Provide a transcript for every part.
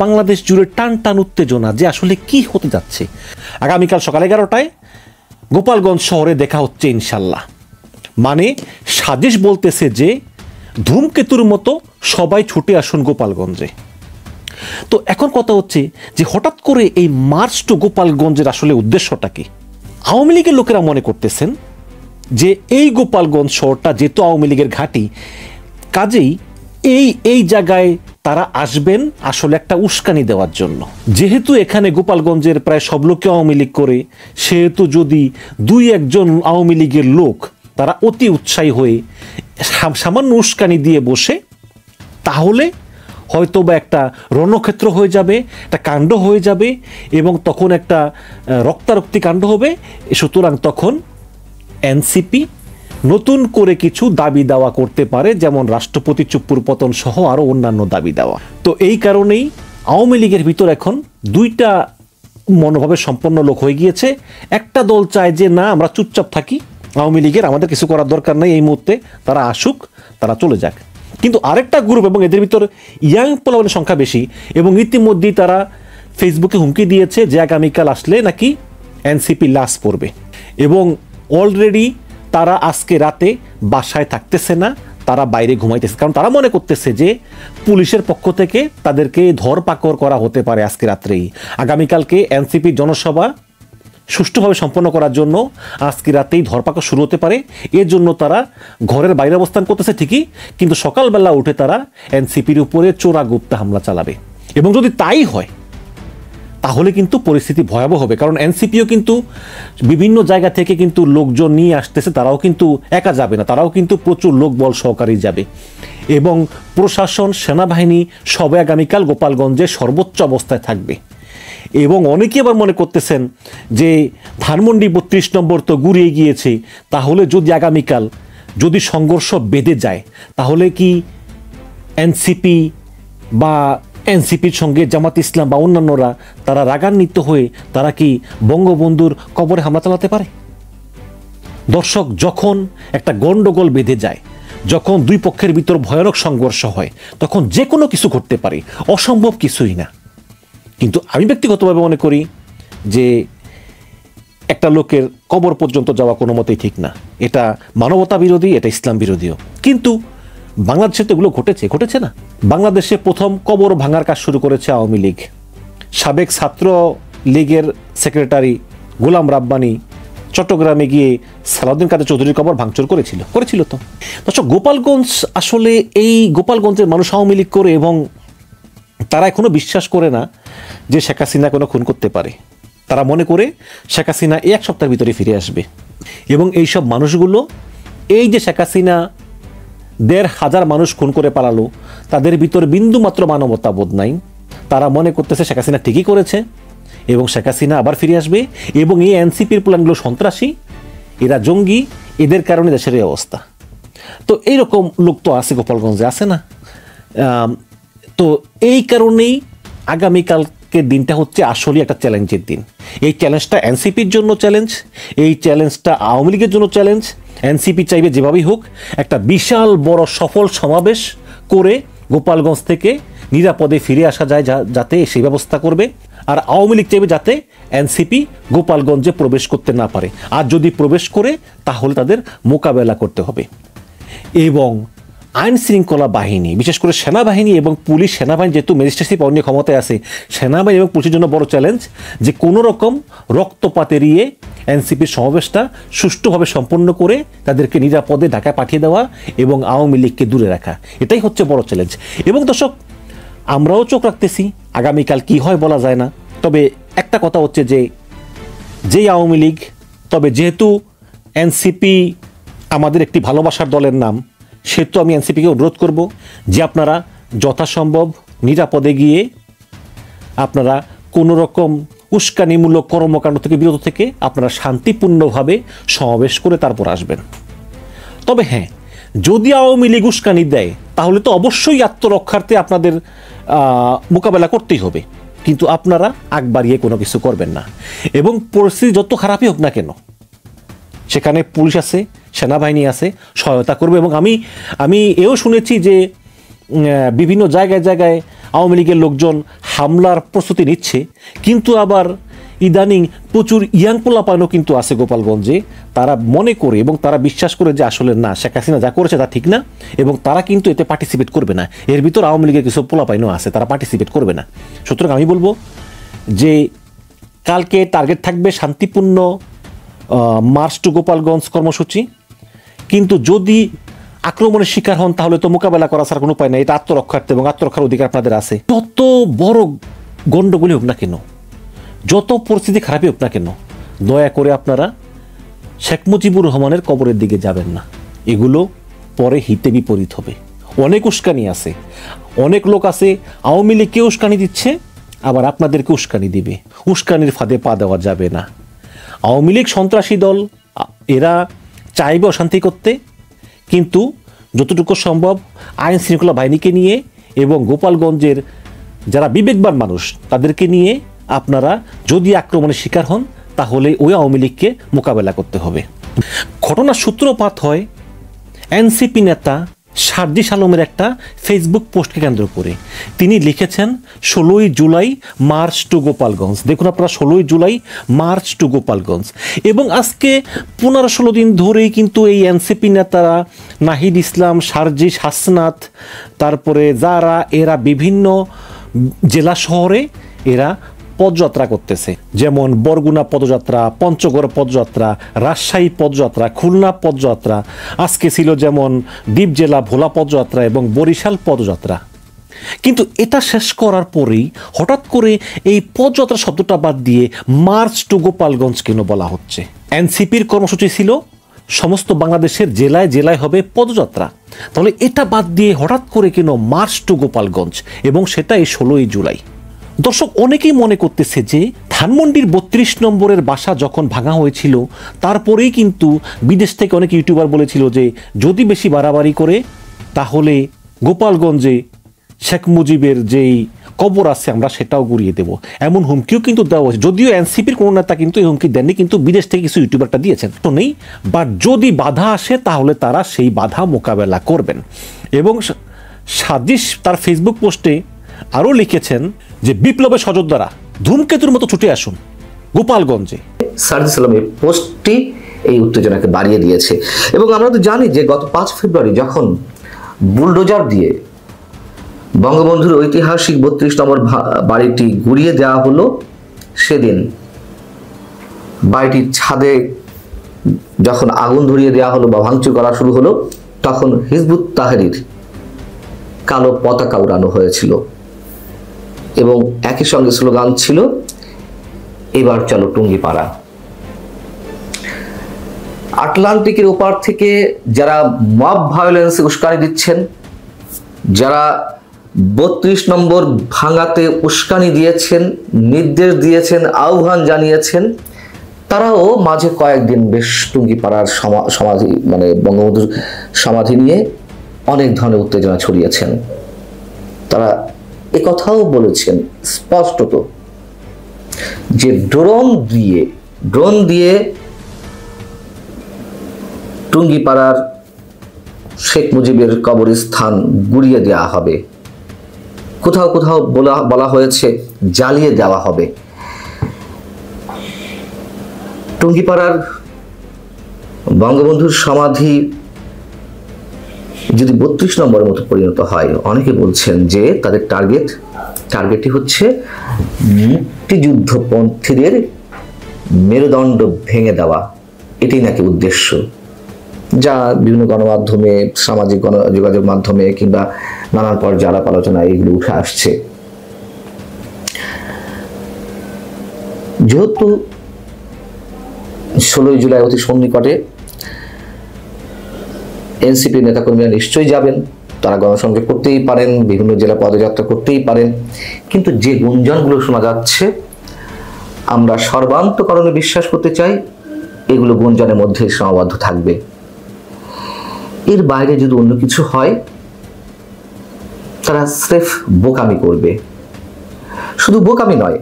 বাংলাদেশ জুড়ে টান টান উত্তেজনা যে আসলে কি হতে যাচ্ছে। আগামীকাল সকাল 11টায় গোপালগঞ্জ শহরে দেখা হচ্ছে ইনশাল্লাহ। মানে সাজেশ বলতেছে যে ধূমকেতুর মতো সবাই ছুটে আসুন গোপালগঞ্জে। তো এখন কথা হচ্ছে যে হঠাৎ করে এই মার্চ টু গোপালগঞ্জের আসলে উদ্দেশ্যটা কি? আওয়ামী লীগের লোকেরা মনে করতেছেন যে এই গোপালগঞ্জ শহরটা যেহেতু আওয়ামী লীগের ঘাঁটি, কাজেই এই জায়গায় তারা আসবেন আসলে একটা উস্কানি দেওয়ার জন্য। যেহেতু এখানে গোপালগঞ্জের প্রায় সব লোকে আওয়ামী লীগ করে, সেহেতু যদি দুই একজন আওয়ামী লীগের লোক তারা অতি উৎসাহী হয়ে সামান্য উস্কানি দিয়ে বসে, তাহলে হয়তো বা একটা রণক্ষেত্র হয়ে যাবে, একটা কাণ্ড হয়ে যাবে এবং তখন একটা রক্তারক্তি কাণ্ড হবে। সুতরাং তখন এনসিপি নতুন করে কিছু দাবি দাওয়া করতে পারে, যেমন রাষ্ট্রপতি চুপ্পুর পতন সহ আরও অন্যান্য দাবি দেওয়া। তো এই কারণেই আওয়ামী লীগের ভিতর এখন দুইটা মনোভাবে সম্পন্ন লোক হয়ে গিয়েছে। একটা দল চায় যে না, আমরা চুপচাপ থাকি, আওয়ামী লীগের আমাদের কিছু করার দরকার নেই এই মুহূর্তে, তারা আসুক, তারা চলে যাক। কিন্তু আরেকটা গ্রুপ, এবং এদের ভিতর ইয়াং পোলাপানের সংখ্যা বেশি, এবং ইতিমধ্যেই তারা ফেসবুকে হুমকি দিয়েছে যে আগামীকাল আসলে নাকি এনসিপি লাশ পড়বে, এবং অলরেডি তারা আজকে রাতে বাসায় থাকতেছে না, তারা বাইরে ঘুমাইতেছে। কারণ তারা মনে করতেছে যে পুলিশের পক্ষ থেকে তাদেরকে ধরপাকড় করা হতে পারে আজকে রাত্রেই। আগামীকালকে এনসিপির জনসভা সুষ্ঠুভাবে সম্পন্ন করার জন্য আজকে রাতেই ধরপাকড় শুরু হতে পারে। এর জন্য তারা ঘরের বাইরে অবস্থান করতেছে ঠিকই, কিন্তু সকালবেলা উঠে তারা এনসিপির উপরে চোরাগুপ্তা হামলা চালাবে। এবং যদি তাই হয় তাহলে কিন্তু পরিস্থিতি ভয়াবহ হবে। কারণ এনসিপিও কিন্তু বিভিন্ন জায়গা থেকে কিন্তু লোকজন নিয়ে আসতেছে, তারাও কিন্তু একা যাবে না, তারাও কিন্তু প্রচুর লোকবল সহকারী যাবে। এবং প্রশাসন, সেনাবাহিনী সবাই আগামীকাল গোপালগঞ্জে সর্বোচ্চ অবস্থায় থাকবে। এবং অনেকে আবার মনে করতেছেন যে ধানমন্ডি 32 নম্বর তো গুড়িয়ে গিয়েছে, তাহলে যদি আগামীকাল যদি সংঘর্ষ বেঁধে যায়, তাহলে কি এনসিপি বা এনসিপির সঙ্গে জামাত ইসলাম বা অন্যান্যরা তারা রাগান্বিত হয়ে তারা কি বঙ্গবন্ধুর কবরে হামলা চালাতে পারে? দর্শক, যখন একটা গন্ডগোল বেঁধে যায়, যখন দুই পক্ষের ভিতর ভয়ানক সংঘর্ষ হয়, তখন যে কোনো কিছু ঘটতে পারে, অসম্ভব কিছুই না। কিন্তু আমি ব্যক্তিগতভাবে মনে করি যে একটা লোকের কবর পর্যন্ত যাওয়া কোনো মতেই ঠিক না। এটা মানবতা বিরোধী, এটা ইসলাম বিরোধীও। কিন্তু বাংলাদেশে তো এগুলো ঘটেছে না। বাংলাদেশে প্রথম কবর ভাঙার কাজ শুরু করেছে আওয়ামী লীগ। সাবেক ছাত্র লীগের সেক্রেটারি গোলাম রাব্বানী চট্টগ্রামে গিয়ে সালাউদ্দিন কাদের চৌধুরীর কবর ভাঙচুর করেছিল তো। দর্শক, গোপালগঞ্জ আসলে এই গোপালগঞ্জের মানুষ আওয়ামী লীগ করে, এবং তারা এখনো বিশ্বাস করে না যে শেখ হাসিনা কোনো খুন করতে পারে। তারা মনে করে শেখ হাসিনা এক সপ্তাহের ভিতরে ফিরে আসবে। এবং এইসব মানুষগুলো, এই যে শেখ হাসিনা 1,500 মানুষ খুন করে পালালো, তাদের ভিতর বিন্দুমাত্র মানবতা বোধ নাই। তারা মনে করতেছে শেখ হাসিনা ঠিকই করেছে এবং শেখ হাসিনা আবার ফিরে আসবে, এবং এই এনসিপির প্ল্যানগুলো সন্ত্রাসী, এরা জঙ্গি, এদের কারণে দেশের এই অবস্থা। তো এইরকম লোক তো আছে গোপালগঞ্জে, আছে না? তো এই কারণেই আগামীকালকের দিনটা হচ্ছে আসলে একটা চ্যালেঞ্জের দিন। এই চ্যালেঞ্জটা এনসিপির জন্য চ্যালেঞ্জ, এই চ্যালেঞ্জটা আওয়ামী লীগের জন্য চ্যালেঞ্জ। এনসিপি চাইবে যেভাবেই হোক একটা বিশাল বড় সফল সমাবেশ করে গোপালগঞ্জ থেকে নিরাপদে ফিরে আসা যায়, যাতে সেই ব্যবস্থা করবে। আর আওয়ামী লীগ চাইবে যাতে এনসিপি গোপালগঞ্জে প্রবেশ করতে না পারে, আর যদি প্রবেশ করে তাহলে তাদের মোকাবেলা করতে হবে। এবং আইন শৃঙ্খলা বাহিনী, বিশেষ করে সেনাবাহিনী এবং পুলিশ, সেনাবাহিনী যেহেতু ম্যাজিস্ট্রেসি পাওয়ার নিয়ে ক্ষমতায় আছে, সেনাবাহিনী এবং পুলিশের জন্য বড় চ্যালেঞ্জ যে কোনো রকম রক্তপাত এড়িয়ে এনসিপির সমাবেশটা সুষ্ঠুভাবে সম্পন্ন করে তাদেরকে নিরাপদে ঢাকায় পাঠিয়ে দেওয়া এবং আওয়ামী লীগকে দূরে রাখা, এটাই হচ্ছে বড় চ্যালেঞ্জ। এবং দর্শক, আমরাও চোখ রাখতেছি, আগামীকাল কি হয় বলা যায় না। তবে একটা কথা হচ্ছে যে যেই আওয়ামী লীগ, তবে যেহেতু এনসিপি আমাদের একটি ভালোবাসার দলের নাম, সেহেতু আমি এনসিপিকে অনুরোধ করব যে আপনারা যথাসম্ভব নিরাপদে গিয়ে আপনারা কোনো রকম উস্কানিমূলক কর্মকাণ্ড থেকে বিরত থেকে আপনারা শান্তিপূর্ণভাবে সমাবেশ করে তারপর আসবেন। তবে হ্যাঁ, যদি আওয়ামী লীগ উস্কানি দেয় তাহলে তো অবশ্যই আত্মরক্ষার্থে আপনাদের মোকাবেলা করতেই হবে, কিন্তু আপনারা আগ বাড়িয়ে কোনো কিছু করবেন না। এবং পরিস্থিতি যত খারাপই হোক না কেন, সেখানে পুলিশ আছে, সেনাবাহিনী আছে, সহায়তা করবে। এবং আমি এও শুনেছি যে বিভিন্ন জায়গায় আওয়ামী লীগের লোকজন হামলার প্রস্তুতি নিচ্ছে, কিন্তু আবার ইদানিং প্রচুর ইয়াং পোলাপানও কিন্তু আছে গোপালগঞ্জে, তারা মনে করে এবং তারা বিশ্বাস করে যে আসলে না, শেখ হাসিনা যা করেছে তা ঠিক না, এবং তারা কিন্তু এতে পার্টিসিপেট করবে না। এর ভিতর আওয়ামী লীগের কিছু পোলাপাইনও আছে, তারা পার্টিসিপেট করবে না। সুতরাং আমি বলবো যে কালকে টার্গেট থাকবে শান্তিপূর্ণ মার্চ টু গোপালগঞ্জ কর্মসূচি, কিন্তু যদি আক্রমণের শিকার হন তাহলে তো মোকাবেলা করা ছাড়া কোনো উপায় নেই। এটা আত্মরক্ষার্থে এবং আত্মরক্ষার অধিকার আপনাদের আছে। যত বড় গণ্ডগোলই হোক না কেন, যত পরিস্থিতি খারাপই হোক না কেন, দয়া করে আপনারা শেখ মুজিবুর রহমানের কবরের দিকে যাবেন না। এগুলো পরে হিতে বিপরীত হবে। অনেক উস্কানি আছে, অনেক লোক আছে আওয়ামী লীগকে উস্কানি দিচ্ছে, আবার আপনাদেরকে উস্কানি দিবে। উস্কানির ফাঁদে পা দেওয়া যাবে না। আওয়ামী লীগ সন্ত্রাসী দল, এরা চাইবে অশান্তি করতে, কিন্তু যতটুকু সম্ভব আইন শৃঙ্খলা বাহিনীকে নিয়ে এবং গোপালগঞ্জের যারা বিবেকবান মানুষ তাদেরকে নিয়ে আপনারা যদি আক্রমণের শিকার হন তাহলে ওই আওয়ামী লীগকে মোকাবেলা করতে হবে। ঘটনার সূত্রপাত হয় এনসিপি নেতা সার্জিস আলমের একটা ফেসবুক পোস্টকে কেন্দ্র করে। তিনি লিখেছেন 16ই জুলাই মার্চ টু গোপালগঞ্জ। দেখুন আপনারা, 16ই জুলাই মার্চ টু গোপালগঞ্জ। এবং আজকে 15-16 দিন ধরেই কিন্তু এই এনসিপি নেতারা নাহিদ ইসলাম, সার্জিস, হাসনাত, তারপরে যারা এরা বিভিন্ন জেলা শহরে এরা পদযাত্রা করতেছে, যেমন বরগুনা পদযাত্রা, পঞ্চগড় পদযাত্রা, রাজশাহী পদযাত্রা, খুলনা পদযাত্রা, আজকে ছিল যেমন দ্বীপ জেলা ভোলা পদযাত্রা এবং বরিশাল পদযাত্রা। কিন্তু এটা শেষ করার পরেই হঠাৎ করে এই পদযাত্রা শব্দটা বাদ দিয়ে মার্চ টু গোপালগঞ্জ কেন বলা হচ্ছে? এনসিপির কর্মসূচি ছিল সমস্ত বাংলাদেশের জেলায় জেলায় হবে পদযাত্রা, তাহলে এটা বাদ দিয়ে হঠাৎ করে কেন মার্চ টু গোপালগঞ্জ, এবং সেটা এই 16ই জুলাই? দর্শক, অনেকেই মনে করতেছে যে ধানমন্ডির 32 নম্বরের বাসা যখন ভাঙা হয়েছিল তারপরেই কিন্তু বিদেশ থেকে অনেক ইউটিউবার বলেছিল যে যদি বেশি বাড়াবাড়ি করে তাহলে গোপালগঞ্জে শেখ মুজিবের যেই কবর আছে আমরা সেটাও গুড়িয়ে দেব। এমন হুমকিও কিন্তু দেওয়া হয়েছে, যদিও এনসিপির কোনো নেতা কিন্তু এই হুমকি দেননি, কিন্তু বিদেশ থেকে কিছু ইউটিউবারটা দিয়েছেন। তো নেই, বাট যদি বাধা আসে তাহলে তারা সেই বাধা মোকাবেলা করবেন। এবং সার্জিস তার ফেসবুক পোস্টে আরও লিখেছেন যে বিপ্লবের সযোদ্ধারা ধূমকেতুর মতো ছুটে আসুন গোপালগঞ্জে। সার্জিস আলমের পোস্টটি এই উত্তেজনাকে বাড়িয়ে দিয়েছে। এবং আমরা তো জানি যে গত 5 ফেব্রুয়ারি যখন বুলডোজার দিয়ে বঙ্গবন্ধুর ঐতিহাসিক 32 নম্বর বাড়িটি গুড়িয়ে দেওয়া হলো, সেদিন বাড়িটির ছাদে যখন আগুন ধরিয়ে দেওয়া হলো বা ভাঙচুর করা শুরু হলো, তখন হিজবুত তাহরীর কালো পতাকা উড়ানো হয়েছিল এবং একই সঙ্গে স্লোগান ছিল এবার চলো টুঙ্গিপাড়া। আটলান্টিকের ওপার থেকে যারা মব ভায়োলেন্সে উস্কানি দিচ্ছেন, যারা 32 নম্বর ভাঙাতে উস্কানি দিয়েছেন, নির্দেশ দিয়েছেন, আহ্বান জানিয়েছেন, তারাও মাঝে কয়েকদিন বেশ টুঙ্গিপাড়ার সমাধি মানে বঙ্গবন্ধুর সমাধি নিয়ে অনেক ধরনের উত্তেজনা ছড়িয়েছেন। তারা একথাও বলেছেন স্পষ্টত যে ড্রোন দিয়ে টুঙ্গিপাড়ার শেখ মুজিবের কবরস্থান গুড়িয়ে দেওয়া হবে। কোথাও কোথাও বলা হয়েছে জ্বালিয়ে দেওয়া হবে। টুঙ্গিপাড়ার বঙ্গবন্ধুর সমাধি যদি 32 নম্বরের মতো পরিণত হয়, অনেকে বলছেন যে তাদের টার্গেটই হচ্ছে মুক্তিযুদ্ধপন্থীদের মেরুদণ্ড ভেঙে দেওয়া। এটাই নাকি উদ্দেশ্য, যা বিভিন্ন গণমাধ্যমে, সামাজিক যোগাযোগ মাধ্যমে কিংবা নানান পর্যায়ে আলাপ আলোচনায় এগুলো উঠে আসছে। যেহেতু 16ই জুলাই অতি সন্নিকটে, এনসিপি নেতাকর্মীরা নিশ্চয়ই যাবেন, তারা গণসংযোগ করতেই পারেন, বিভিন্ন জেলা পদযাত্রা করতেই পারেন, কিন্তু যে গুঞ্জনগুলো শোনা যাচ্ছে আমরা সর্বান্তকরণে বিশ্বাস করতে চাই এগুলো গুঞ্জনের মধ্যে সীমাবদ্ধ থাকবে। এর বাইরে যদি অন্য কিছু হয় তারা স্রেফ বোকামি করবে। শুধু বোকামি নয়,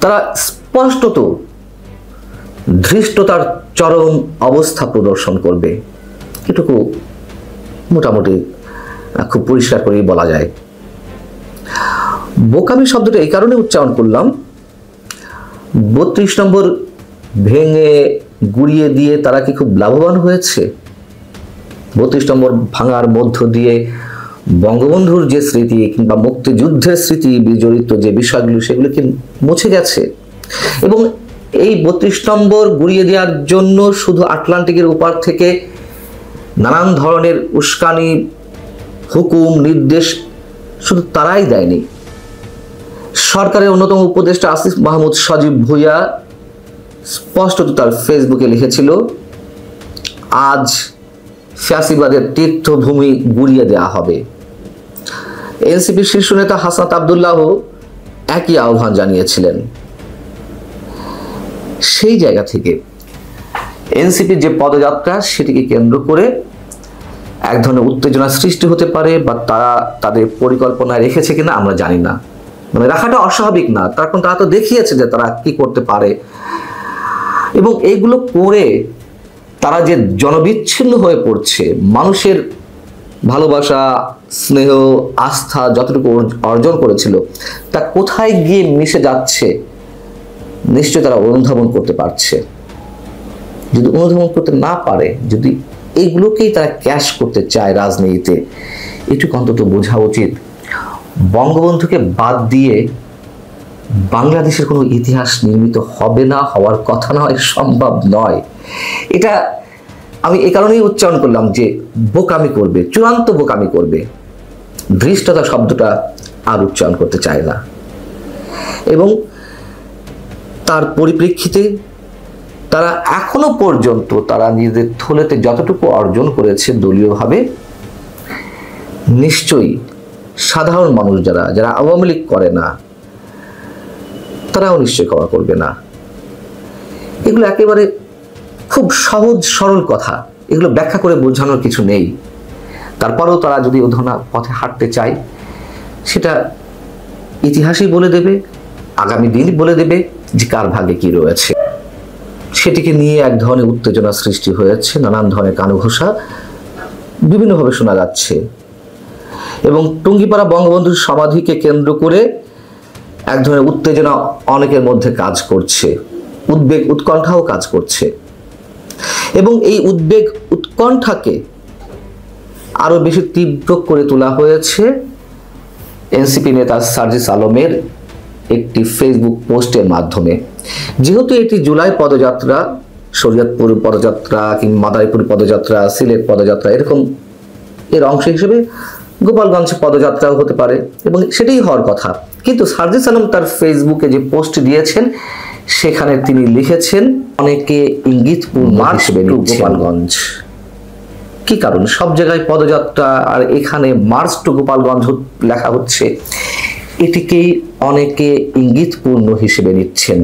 তারা স্পষ্টত ধৃষ্টতার চরম অবস্থা প্রদর্শন করবে। এটুকু মোটামুটি খুব পরিষ্কার করেই বলা যায়। বোকামি শব্দটা এই কারণে উচ্চারণ করলাম, 32 নম্বর ভেঙে গুড়িয়ে দিয়ে তারা কি খুব লাভবান হয়েছে? 32 নম্বর ভাঙার মধ্য দিয়ে বঙ্গবন্ধুর যে স্মৃতি কিংবা মুক্তিযুদ্ধের স্মৃতি বিজড়িত যে বিষয়গুলো সেগুলো কি মুছে গেছে? এবং এই 32 নম্বর গুড়িয়ে দেওয়ার জন্য শুধু আটলান্টিকের ওপার থেকে নানান ধরনের উস্কানি, হুকুম, নির্দেশ শুধু তারাই দেয়নি। সরকারের অন্যতম উপদেষ্টা আসিফ মাহমুদ সজীব ভুঁইয়া স্পষ্টত তার ফেসবুকে লিখেছিল, আজ ফ্যাসিবাদের তীর্থভূমি গুড়িয়ে দেওয়া হবে। এনসিপির শীর্ষ নেতা হাসনাত আব্দুল্লাহ একই আহ্বান জানিয়েছিলেন। সেই জায়গা থেকে এনসিপির যে পদযাত্রা সেটিকে কেন্দ্র করে এক ধরনের উত্তেজনা সৃষ্টি হতে পারে, বা তারা তাদের পরিকল্পনায় রেখেছে কিনা আমরা জানি না। মানে রাখাটা অস্বাভাবিক না, তার কারণ তারা তো দেখিয়েছে যে তারা কি করতে পারে। এবং এইগুলো করে তারা যে জনবিচ্ছিন্ন হয়ে পড়ছে, মানুষের ভালোবাসা, স্নেহ, আস্থা যতটুকু অর্জন করেছিল তা কোথায় গিয়ে মিশে যাচ্ছে নিশ্চয় তারা অনুধাবন করতে পারছে। যদি অনুধাবন করতে না পারে, যদি এইগুলোকেই তারা ক্যাশ করতে চায় রাজনীতিতে, এটুকু অন্তত বোঝা উচিত বঙ্গবন্ধুকে বাদ দিয়ে বাংলাদেশের কোনো ইতিহাস নির্মিত হবে না, হওয়ার কথা নয়, সম্ভব নয়। এটা আমি এই কারণেই উচ্চারণ করলাম যে বোকামি করবে, চূড়ান্ত বোকামি করবে। ধৃষ্টতা শব্দটা আর উচ্চারণ করতে চায় না। এবং তার পরিপ্রেক্ষিতে তারা এখনো পর্যন্ত তারা নিজেদের থলেতে যতটুকু অর্জন করেছে দলীয়ভাবে, নিশ্চয়ই সাধারণ মানুষ যারা আওয়ামী লীগ করে না তারাও নিশ্চয়ই করা করবে না। এগুলো একেবারে খুব সহজ সরল কথা, এগুলো ব্যাখ্যা করে বোঝানোর কিছু নেই। তারপরেও তারা যদি অধুনা পথে হাঁটতে চায়, সেটা ইতিহাসই বলে দেবে, আগামী দিন বলে দেবে যে কার ভাগ্যে কি রয়েছে। সেটিকে নিয়ে এক ধরনের উত্তেজনা সৃষ্টি হয়েছে, নানান ধরনের কানঘোষা বিভিন্নভাবে শোনা যাচ্ছে। এবং টুঙ্গিপাড়া বঙ্গবন্ধুর সমাধিকে কেন্দ্র করে এক ধরনের উত্তেজনা অনেকের মধ্যে কাজ করছে, উদ্বেগ, উৎকণ্ঠাও কাজ করছে। এবং এই উদ্বেগ, উৎকণ্ঠাকে আরো বেশি তীব্র করে তোলা হয়েছে এনসিপি নেতা সার্জিস আলমের একটি ফেসবুক পোস্টের মাধ্যমে। যেহেতু এটি জুলাই পদযাত্রা, শরীয়তপুর পদযাত্রা কিংবা মাদারীপুর পদযাত্রা, সিলেট পদযাত্রা, এরকম এর অংশ হিসেবে গোপালগঞ্জ পদযাত্রাও হতে পারে এবং সেটাই হওয়ার কথা। কিন্তু সার্জিস আলম তার ফেসবুকে যে পোস্ট দিয়েছেন সেখানে তিনি লিখেছেন, অনেকে ইঙ্গিতপূর্ণ হিসেবে গোপালগঞ্জ। কি কারণ? সব জায়গায় পদযাত্রা আর এখানে মার্চ টু গোপালগঞ্জ লেখা হচ্ছে, এটিকেই অনেকে ইঙ্গিতপূর্ণ হিসেবে নিচ্ছেন।